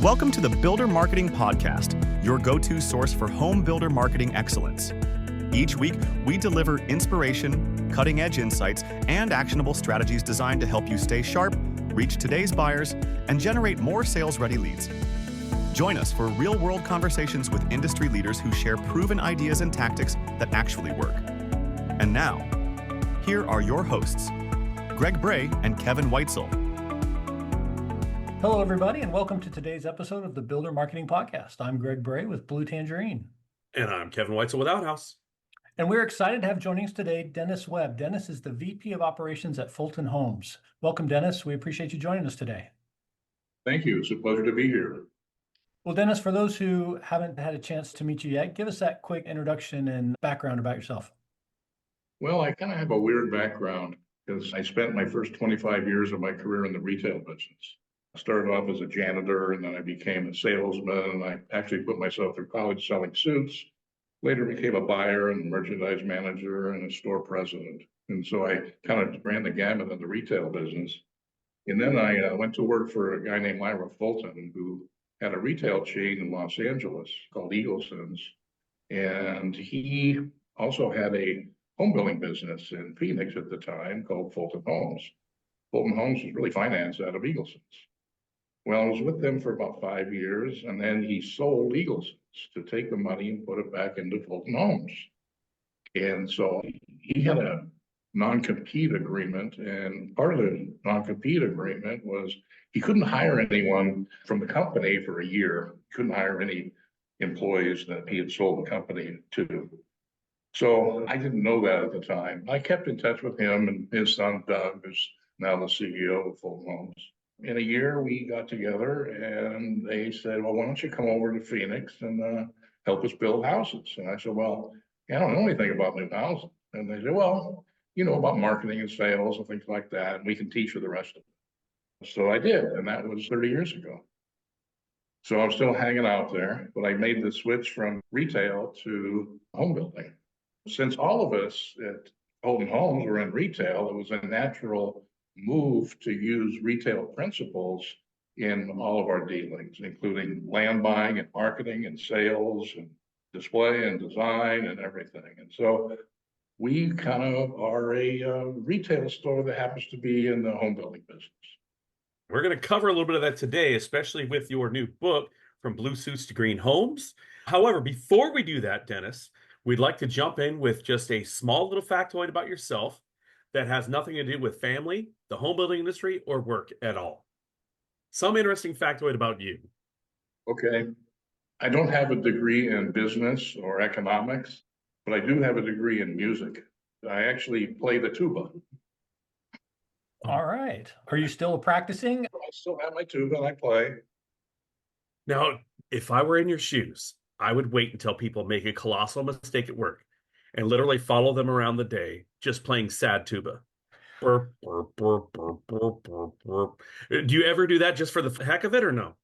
Welcome to the Builder Marketing Podcast, your go-to source for home builder marketing excellence. Each week, we deliver inspiration, cutting-edge insights, and actionable strategies designed to help you stay sharp, reach today's buyers, and generate more sales-ready leads. Join us for real-world conversations with industry leaders who share proven ideas and tactics that actually work. And now, here are your hosts, Greg Bray and Kevin Weitzel. Hello, everybody, and welcome to today's episode of the Builder Marketing Podcast. I'm Greg Bray with Blue Tangerine. And I'm Kevin Weitzel with Outhouse. And we're excited to have joining us today Dennis Webb. Dennis is the VP of Operations at Fulton Homes. Welcome, Dennis. We appreciate you joining us today. Thank you. It's a pleasure to be here. Well, Dennis, for those who haven't had a chance to meet you yet, give us that quick introduction and background about yourself. Well, I kind of have a weird background because I spent my first 25 years of my career in the retail business. I started off as a janitor, and then I became a salesman, and I actually put myself through college selling suits. Later became a buyer and merchandise manager and a store president. And so I kind of ran the gamut of the retail business. And then I went to work for a guy named Webb of Fulton, who had a retail chain in Los Angeles called Eagleson's. And he also had a home building business in Phoenix at the time called Fulton Homes. Fulton Homes was really financed out of Eagleson's. Well, I was with them for about 5 years, and then he sold Eagleson's to take the money and put it back into Fulton Homes. And so he had a non-compete agreement, and part of the non-compete agreement was he couldn't hire anyone from the company for a year. He couldn't hire any employees that he had sold the company to. So I didn't know that at the time. I kept in touch with him and his son, Doug, who's now the CEO of Fulton Homes. In a year, we got together and they said, well, why don't you come over to Phoenix and help us build houses? And I said, well, I don't know anything about new houses. And they said, well, you know about marketing and sales and things like that, and we can teach you the rest of it. So I did, and that was 30 years ago. So I'm still hanging out there, but I made the switch from retail to home building. Since all of us at Fulton Homes were in retail, it was a natural move to use retail principles in all of our dealings, including land buying and marketing and sales and display and design and everything. And so we kind of are a retail store that happens to be in the home building business. We're going to cover a little bit of that today, especially with your new book, From Blue Suits to Green Homes. However, before we do that, Dennis, we'd like to jump in with just a small little factoid about yourself that has nothing to do with family, the home building industry, or work at all. Some interesting factoid about you. Okay. I don't have a degree in business or economics, but I do have a degree in music. I actually play the tuba. All right. Are you still practicing? I still have my tuba and I play. Now, if I were in your shoes, I would wait until people make a colossal mistake at work and literally follow them around the day just playing sad tuba. Burp, burp, burp, burp, burp, burp, burp. Do you ever do that just for the heck of it or no?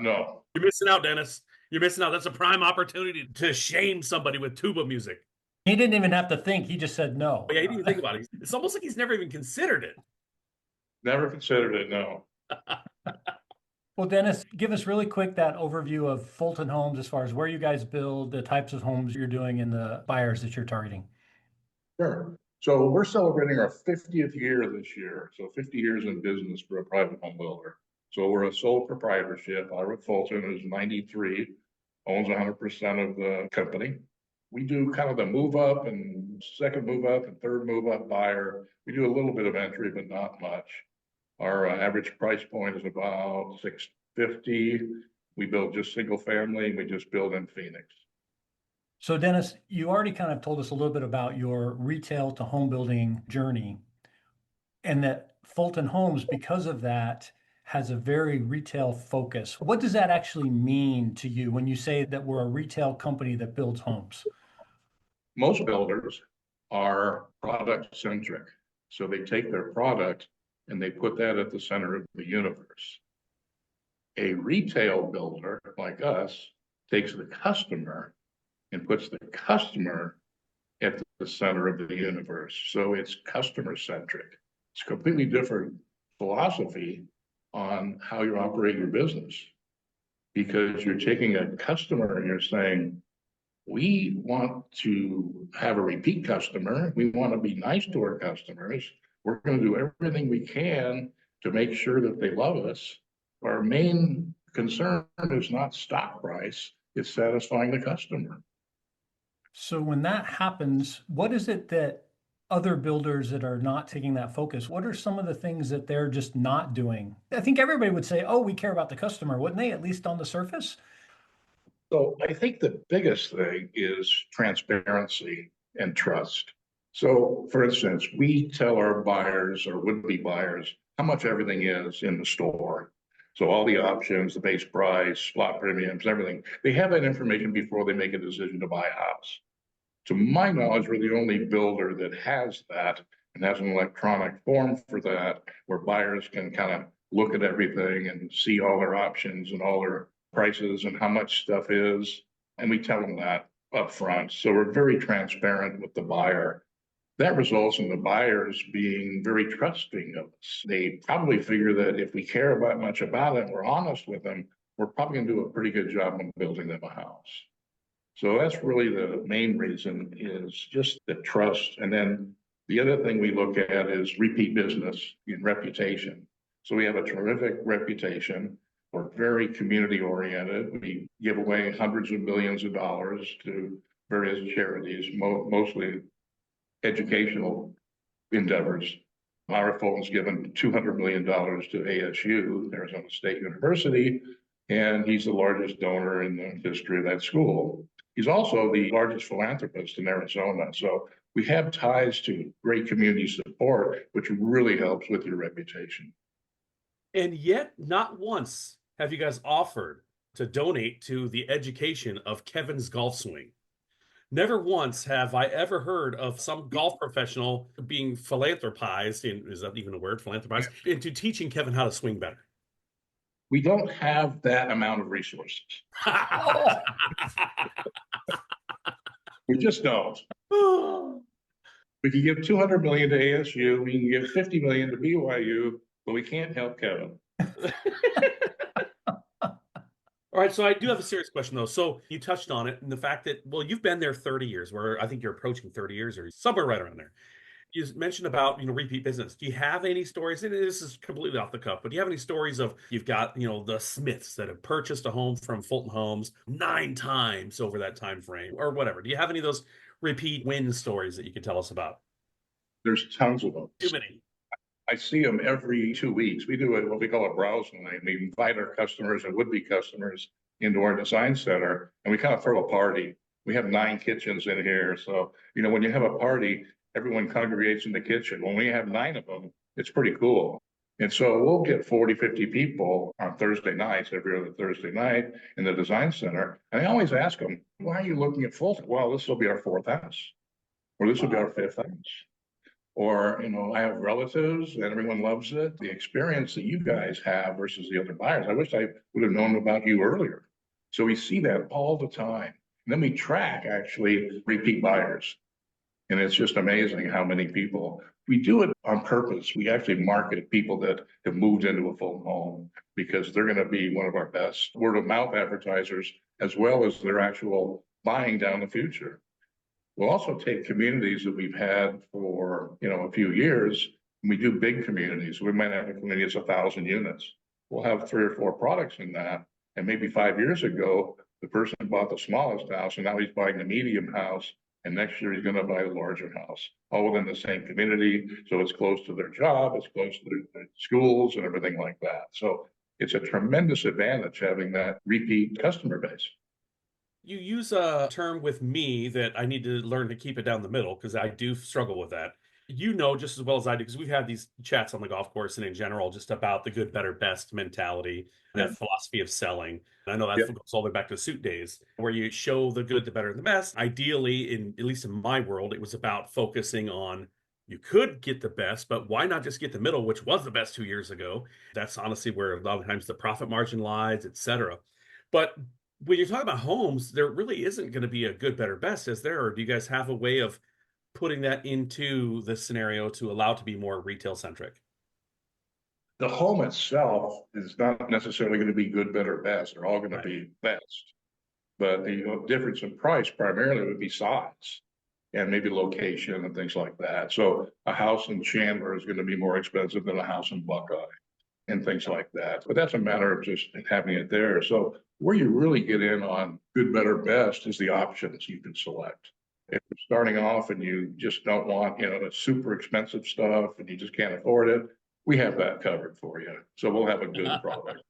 No. You're missing out, Dennis. You're missing out. That's a prime opportunity to shame somebody with tuba music. He didn't even have to think. He just said no. Yeah, he didn't even think about it. It's almost like he's never even considered it. Never considered it, no. Well, Dennis, give us really quick that overview of Fulton Homes as far as where you guys build, the types of homes you're doing, and the buyers that you're targeting. Sure. So we're celebrating our 50th year this year. So 50 years in business for a private home builder. So we're a sole proprietorship. Ira Fulton is 93, owns 100% of the company. We do kind of the move up and second move up and third move up buyer. We do a little bit of entry, but not much. Our average price point is about $650. We build just single family. We just build in Phoenix. So Dennis, you already kind of told us a little bit about your retail to home building journey, and that Fulton Homes, because of that, has a very retail focus. What does that actually mean to you when you say that we're a retail company that builds homes? Most builders are product centric. So they take their product and they put that at the center of the universe. A retail builder like us takes the customer and puts the customer at the center of the universe. So it's customer centric. It's a completely different philosophy on how you operate your business. because you're taking a customer and you're saying, we want to have a repeat customer. We want to be nice to our customers. We're going to do everything we can to make sure that they love us. Our main concern is not stock price, it's satisfying the customer. So when that happens, what is it that other builders that are not taking that focus, what are some of the things that they're just not doing? I think everybody would say, oh, we care about the customer, wouldn't they, at least on the surface? So I think the biggest thing is transparency and trust. So for instance, we tell our buyers or would-be buyers how much everything is in the store. So all the options, the base price, lot premiums, everything, they have that information before they make a decision to buy a house. To my knowledge, we're the only builder that has that and has an electronic form for that where buyers can kind of look at everything and see all their options and all their prices and how much stuff is. And we tell them that up front. So we're very transparent with the buyer. That results in the buyers being very trusting of us. They probably figure that if we care about much about it, and we're honest with them, we're probably going to do a pretty good job of building them a house. So that's really the main reason, is just the trust. And then the other thing we look at is repeat business and reputation. So we have a terrific reputation. We're very community oriented. We give away hundreds of millions of dollars to various charities, mostly educational endeavors. Ira Fulton's given $200 million to ASU, Arizona State University, and he's the largest donor in the history of that school. He's also the largest philanthropist in Arizona. So we have ties to great community support, which really helps with your reputation. And yet, not once have you guys offered to donate to the education of Kevin's golf swing. Never once have I ever heard of some golf professional being philanthropized, is that even a word, philanthropized, into teaching Kevin how to swing better. We don't have that amount of resources. We just don't. We can give $200 million to ASU, we can give $50 million to BYU, but we can't help Kevin. All right, so I do have a serious question though. So you touched on it, and the fact that, well, you've been there 30 years, where I think you're approaching 30 years or somewhere right around there. You mentioned about, repeat business. Do you have any stories? And this is completely off the cuff, but do you have any stories of, you've got, the Smiths that have purchased a home from Fulton Homes 9 times over that time frame or whatever? Do you have any of those repeat win stories that you can tell us about? There's tons of them. Too many. I see them every 2 weeks. We do what we call a browse night. We invite our customers and would-be customers into our design center, and we kind of throw a party. We have 9 kitchens in here. So, when you have a party, everyone congregates in the kitchen. When we have 9 of them, it's pretty cool. And so we'll get 40, 50 people on Thursday nights, every other Thursday night in the design center. And I always ask them, why are you looking at Fulton? Well, this will be our 4th house, or this will be our 5th house. Or, I have relatives and everyone loves it. The experience that you guys have versus the other buyers. I wish I would have known about you earlier. So we see that all the time. And then we track actually repeat buyers. And it's just amazing how many people. We do it on purpose. We actually market people that have moved into a Fulton home because they're going to be one of our best word of mouth advertisers, as well as their actual buying down the future. We'll also take communities that we've had for, a few years, and we do big communities. We might have a community that's 1,000 units. We'll have 3 or 4 products in that. And maybe 5 years ago, the person bought the smallest house, and now he's buying the medium house. And next year he's going to buy the larger house, all within the same community. So it's close to their job, it's close to their schools and everything like that. So it's a tremendous advantage having that repeat customer base. You use a term with me that I need to learn to keep it down the middle, because I do struggle with that. Just as well as I do, because we've had these chats on the golf course and in general, just about the good, better, best mentality, that philosophy of selling. And I know that goes all the way back to suit days, where you show the good, the better, and the best. Ideally, at least in my world, it was about focusing on, you could get the best, but why not just get the middle, which was the best 2 years ago? That's honestly where a lot of times the profit margin lies, etc. But when you're talking about homes, there really isn't going to be a good, better, best, is there? Or do you guys have a way of putting that into the scenario to allow it to be more retail centric? The home itself is not necessarily going to be good, better, best. They're all going to be best. But the difference in price primarily would be size and maybe location and things like that. So a house in Chandler is going to be more expensive than a house in Buckeye and things like that. But that's a matter of just having it there. So where you really get in on good, better, best is the options you can select. If you're starting off and you just don't want, the super expensive stuff and you just can't afford it, we have that covered for you. So we'll have a good product.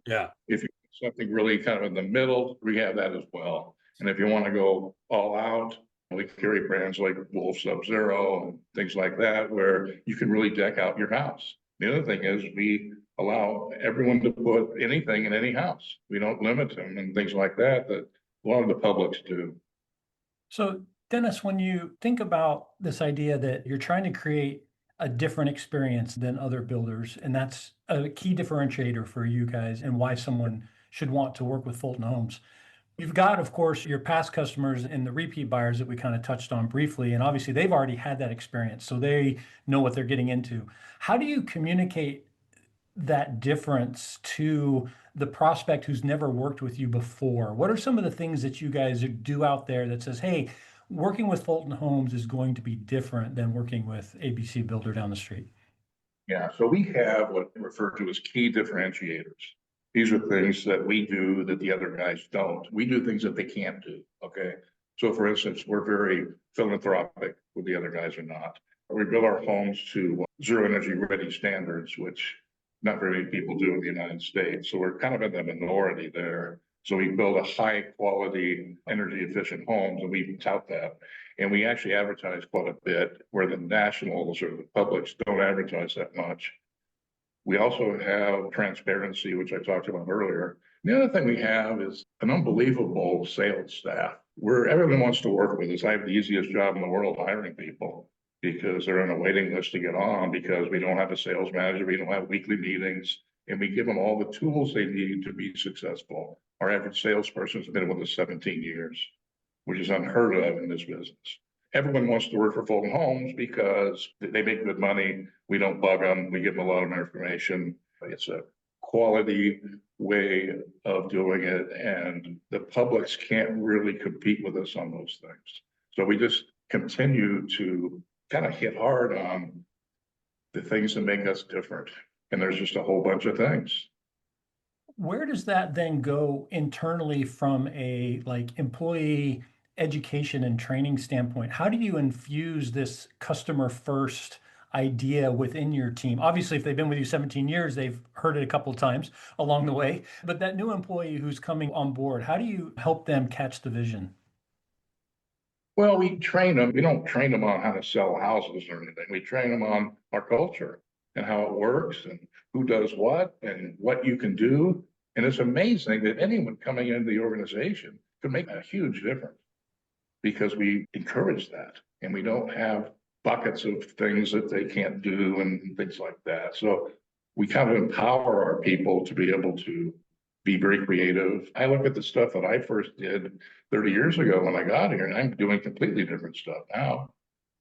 Yeah. If you want something really kind of in the middle, we have that as well. And if you want to go all out, we carry brands like Wolf Sub-Zero and things like that, where you can really deck out your house. The other thing is we allow everyone to put anything in any house. We don't limit them and things like that a lot of the publics do. So, Dennis, when you think about this idea that you're trying to create a different experience than other builders, and that's a key differentiator for you guys and why someone should want to work with Fulton Homes. You've got, of course, your past customers and the repeat buyers that we kind of touched on briefly, and obviously they've already had that experience, so they know what they're getting into. How do you communicate that difference to the prospect who's never worked with you before? What are some of the things that you guys do out there that says, hey, working with Fulton Homes is going to be different than working with ABC Builder down the street? Yeah, so we have what we refer to as key differentiators. These are things that we do that the other guys don't. We do things that they can't do, okay? So for instance, we're very philanthropic, where the other guys are not. We build our homes to zero energy ready standards, which not very many people do in the United States. So we're kind of in the minority there. So we build a high quality, energy efficient homes, and we tout that. And we actually advertise quite a bit, where the nationals or the publics don't advertise that much. We also have transparency, which I talked about earlier. The other thing we have is an unbelievable sales staff where everyone wants to work with us. I have the easiest job in the world hiring people because they're on a waiting list to get on, because we don't have a sales manager, we don't have weekly meetings, and we give them all the tools they need to be successful. Our average salesperson has been with us 17 years, which is unheard of in this business. Everyone wants to work for Fulton Homes because they make good money. We don't bug them. We give them a lot of information. It's a quality way of doing it, and the publics can't really compete with us on those things. So we just continue to kind of hit hard on the things that make us different. And there's just a whole bunch of things. Where does that then go internally from a employee education and training standpoint? How do you infuse this customer first idea within your team? Obviously, if they've been with you 17 years, they've heard it a couple of times along the way. But that new employee who's coming on board, how do you help them catch the vision? Well, we train them. We don't train them on how to sell houses or anything. We train them on our culture and how it works and who does what and what you can do. And it's amazing that anyone coming into the organization could make a huge difference because we encourage that, and we don't have buckets of things that they can't do and things like that. So we kind of empower our people to be able to be very creative. I look at the stuff that I first did 30 years ago when I got here, and I'm doing completely different stuff now.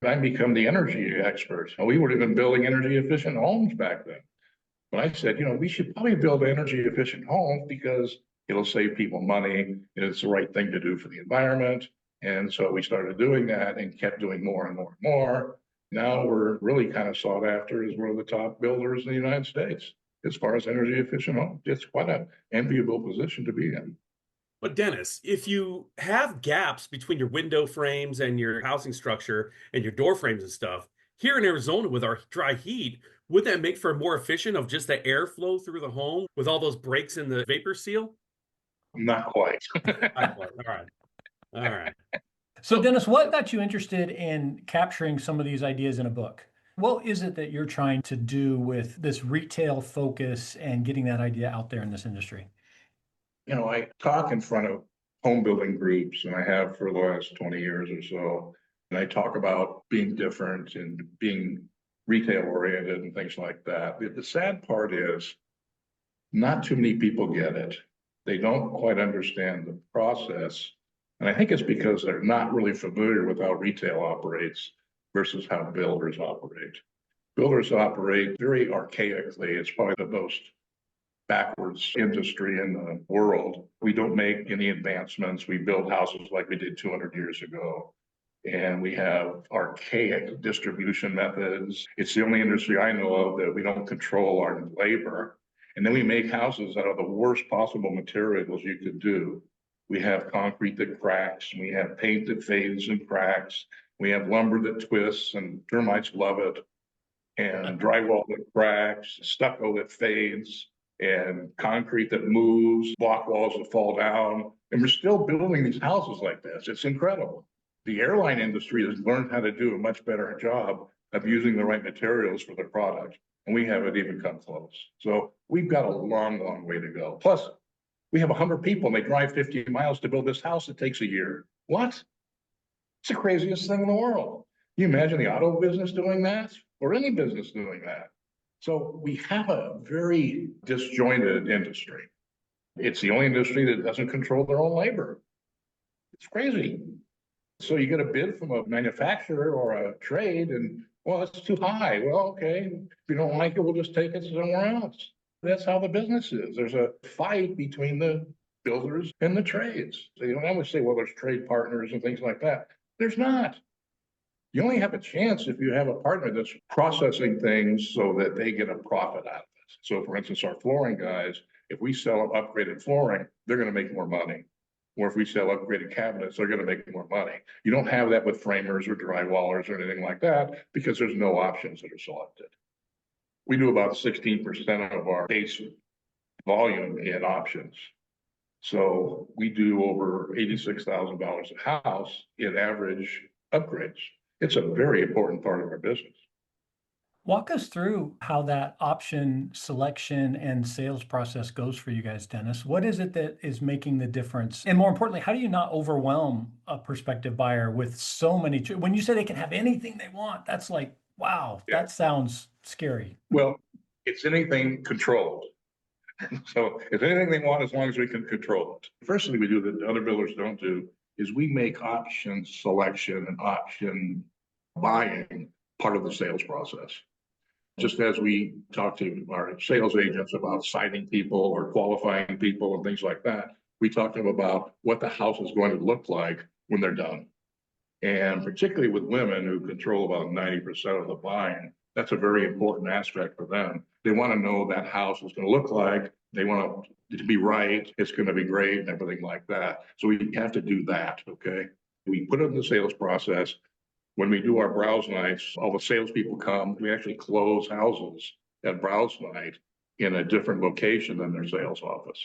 I become the energy expert. We would have been building energy efficient homes back then. But I said, we should probably build energy efficient homes because it'll save people money and it's the right thing to do for the environment. And so we started doing that and kept doing more and more and more. Now we're really kind of sought after as one of the top builders in the United States as far as energy efficient homes. It's quite an enviable position to be in. But Dennis, if you have gaps between your window frames and your housing structure and your door frames and stuff, here in Arizona with our dry heat, would that make for more efficient of just the airflow through the home with all those breaks in the vapor seal? Not quite. Not quite. All right. So Dennis, what got you interested in capturing some of these ideas in a book? What is it that you're trying to do with this retail focus and getting that idea out there in this industry? I talk in front of home building groups, and I have for the last 20 years or so. And I talk about being different and being retail oriented and things like that. The sad part is not too many people get it. They don't quite understand the process. And I think it's because they're not really familiar with how retail operates versus how builders operate. Builders operate very archaically. It's probably the most backwards industry in the world. We don't make any advancements. We build houses like we did 200 years ago. And we have archaic distribution methods. It's the only industry I know of that we don't control our labor. And then we make houses out of the worst possible materials you could do. We have concrete that cracks, we have paint that fades and cracks, we have lumber that twists and termites love it, and drywall that cracks, stucco that fades, and concrete that moves, block walls that fall down. And we're still building these houses like this. It's incredible. The airline industry has learned how to do a much better job of using the right materials for their product. And we haven't even come close. So we've got a long, long way to go. Plus, we have 100 people and they drive 50 miles to build this house. It takes a year. What? It's the craziest thing in the world. Can you imagine the auto business doing that, or any business doing that? So we have a very disjointed industry. It's the only industry that doesn't control their own labor. It's crazy. So you get a bid from a manufacturer or a trade and, well, it's too high. Well, okay, if you don't like it, we'll just take it somewhere else. That's how the business is. There's a fight between the builders and the trades. So you don't always say, well, there's trade partners and things like that. There's not. You only have a chance if you have a partner that's processing things so that they get a profit out of it. So for instance, our flooring guys, if we sell them upgraded flooring, they're going to make more money. Or if we sell upgraded cabinets, they're going to make more money. You don't have that with framers or drywallers or anything like that because there's no options that are selected. We do about 16% of our base volume in options. So we do over $86,000 a house in average upgrades. It's a very important part of our business. Walk us through how that option selection and sales process goes for you guys, Dennis. What is it that is making the difference? And more importantly, how do you not overwhelm a prospective buyer with so many? When you say they can have anything they want, that's like, wow, that sounds scary. Well, it's anything controlled. So if anything they want, as long as we can control it. First thing we do that other builders don't do is we make option selection and option buying part of the sales process. Just as we talk to our sales agents about signing people or qualifying people and things like that, we talk to them about what the house is going to look like when they're done. And particularly with women who control about 90% of the buying, that's a very important aspect for them. They want to know that house is going to look like, they want it to be right, it's going to be great and everything like that. So we have to do that, okay? We put it in the sales process. When we do our browse nights, all the salespeople come, we actually close houses at browse night in a different location than their sales office.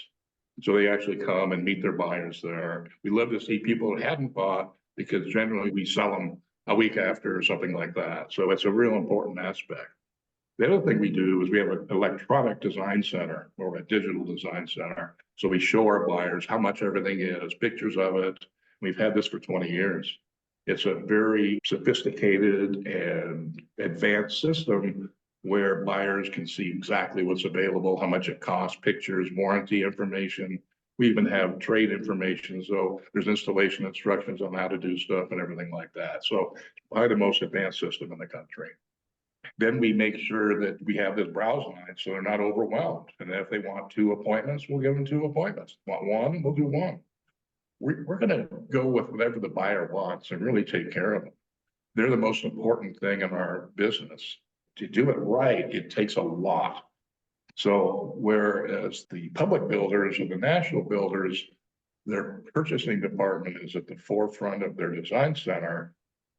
So they actually come and meet their buyers there. We love to see people that hadn't bought because generally we sell them a week after or something like that. So it's a real important aspect. The other thing we do is we have an electronic design center or a digital design center. So we show our buyers how much everything is, pictures of it. We've had this for 20 years. It's a very sophisticated and advanced system where buyers can see exactly what's available, how much it costs, pictures, warranty information. We even have trade information. So there's installation instructions on how to do stuff and everything like that. So probably the most advanced system in the country. Then we make sure that we have this browse line so they're not overwhelmed. And if they want 2 appointments, we'll give them 2 appointments. Want 1, we'll do 1. We're going to go with whatever the buyer wants and really take care of them. They're the most important thing in our business. To do it right, it takes a lot. So whereas the public builders or the national builders, their purchasing department is at the forefront of their design center,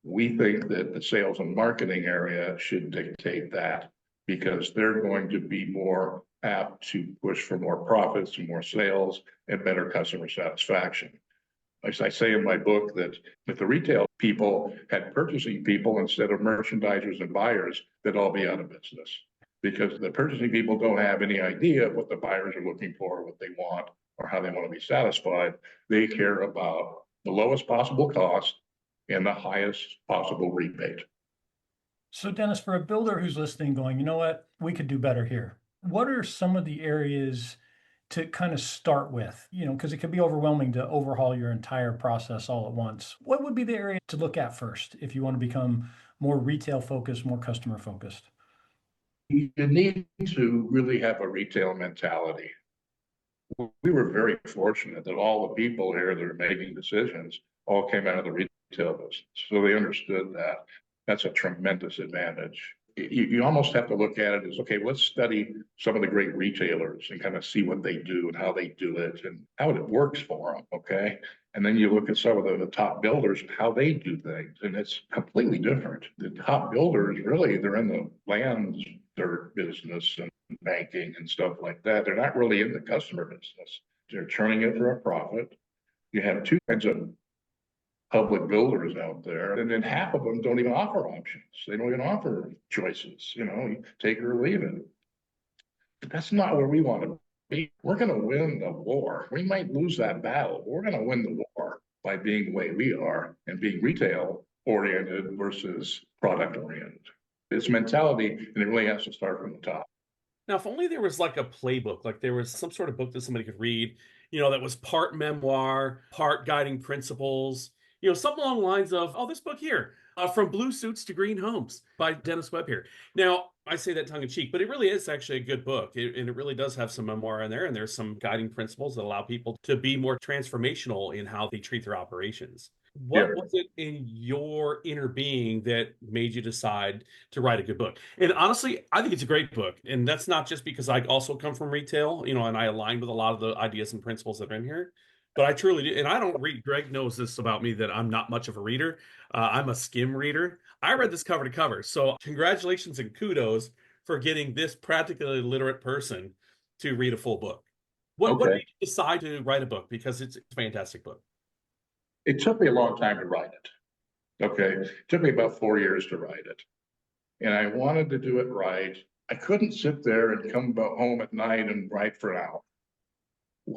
we think that the sales and marketing area should dictate that because they're going to be more apt to push for more profits and more sales and better customer satisfaction. As I say in my book, that if the retail people had purchasing people instead of merchandisers and buyers, they'd all be out of business because the purchasing people don't have any idea of what the buyers are looking for, what they want, or how they want to be satisfied. They care about the lowest possible cost and the highest possible rebate. So Dennis, for a builder who's listening going, you know what, we could do better here. What are some of the areas to kind of start with, because it can be overwhelming to overhaul your entire process all at once. What would be the area to look at first if you want to become more retail focused, more customer focused? You need to really have a retail mentality. We were very fortunate that all the people here that are making decisions all came out of the retail business. So they understood that. That's a tremendous advantage. You almost have to look at it as, okay, let's study some of the great retailers and kind of see what they do and how they do it and how it works for them, okay? And then you look at some of the top builders and how they do things, and it's completely different. The top builders, really, they're in the land dirt business and banking and stuff like that. They're not really in the customer business. They're turning it for a profit. You have two kinds of public builders out there, and then half of them don't even offer options. They don't even offer choices, you take it or leave it. But that's not where we want to be. We're going to win the war. We might lose that battle. We're going to win the war by being the way we are and being retail oriented versus product oriented. It's mentality, and it really has to start from the top. Now, if only there was like a playbook, like there was some sort of book that somebody could read, that was part memoir, part guiding principles, something along the lines of, this book here, From Blue Suits to Green Homes by Dennis Webb here. Now, I say that tongue in cheek, but it really is actually a good book. And it really does have some memoir in there. And there's some guiding principles that allow people to be more transformational in how they treat their operations. What was it in your inner being that made you decide to write a good book? And honestly, I think it's a great book. And that's not just because I also come from retail, and I align with a lot of the ideas and principles that are in here. But I truly do. And I don't read. Greg knows this about me, that I'm not much of a reader. I'm a skim reader. I read this cover to cover. So congratulations and kudos for getting this practically literate person to read a full book. What made you decide to write a book? Because it's a fantastic book. It took me a long time to write it. Okay. It took me about 4 years to write it. And I wanted to do it right. I couldn't sit there and come home at night and write for an hour.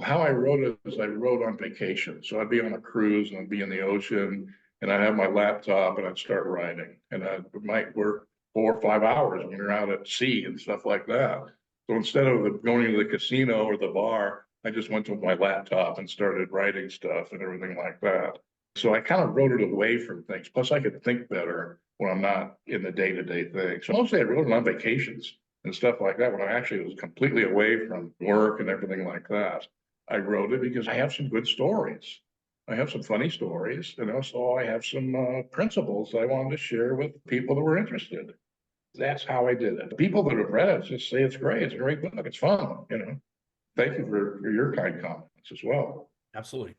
How I wrote it is I wrote on vacation. So I'd be on a cruise and I'd be in the ocean and I'd have my laptop and I'd start writing. And I might work 4 or 5 hours when you're out at sea and stuff like that. So instead of going to the casino or the bar, I just went to my laptop and started writing stuff and everything like that. So I kind of wrote it away from things. Plus I could think better when I'm not in the day-to-day thing. So mostly I wrote it on vacations and stuff like that when I actually was completely away from work and everything like that. I wrote it because I have some good stories. I have some funny stories, and also I have some principles I wanted to share with people that were interested. That's how I did it. People that have read it just say it's great. It's a great book. It's fun. Thank you for your kind comments as well. Absolutely.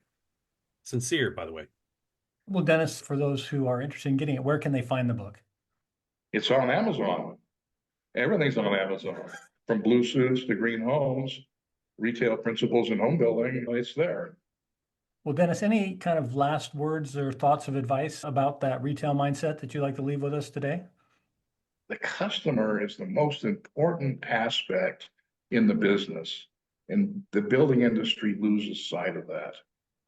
Sincere, by the way. Well, Dennis, for those who are interested in getting it, where can they find the book? It's on Amazon. Everything's on Amazon. From Blue Suits to Green Homes, Retail Principles in Home Building, it's there. Well, Dennis, any kind of last words or thoughts of advice about that retail mindset that you'd like to leave with us today? The customer is the most important aspect in the business, and the building industry loses sight of that.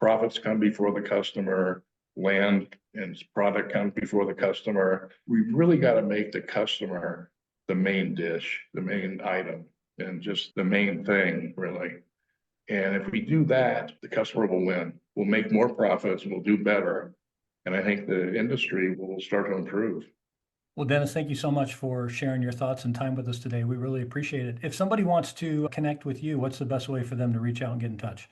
Profits come before the customer, land and product come before the customer. We've really got to make the customer the main dish, the main item, and just the main thing, really. And if we do that, the customer will win. We'll make more profits and we'll do better. And I think the industry will start to improve. Well, Dennis, thank you so much for sharing your thoughts and time with us today. We really appreciate it. If somebody wants to connect with you, what's the best way for them to reach out and get in touch?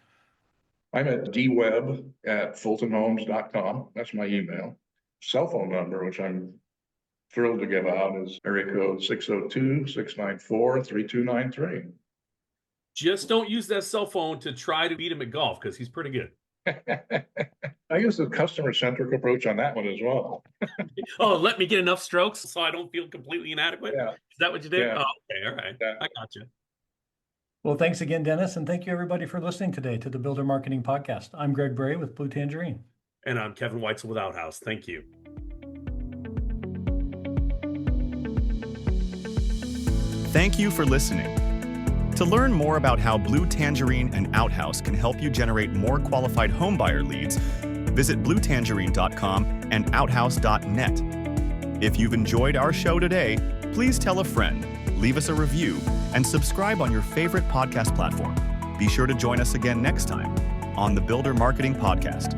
I'm at dwebb@fultonhomes.com. That's my email. Cell phone number, which I'm thrilled to give out, is area code 602-694-3293. Just don't use that cell phone to try to beat him at golf, because he's pretty good. I use the customer-centric approach on that one as well. Oh, let me get enough strokes so I don't feel completely inadequate? Yeah. Is that what you did? Yeah. Oh, okay, all right. Yeah. I got you. Well, thanks again, Dennis, and thank you everybody for listening today to the Builder Marketing Podcast. I'm Greg Bray with Blue Tangerine. And I'm Kevin Weitzel with Outhouse. Thank you. Thank you for listening. To learn more about how Blue Tangerine and Outhouse can help you generate more qualified homebuyer leads, visit bluetangerine.com and outhouse.net. If you've enjoyed our show today, please tell a friend, leave us a review, and subscribe on your favorite podcast platform. Be sure to join us again next time on the Builder Marketing Podcast.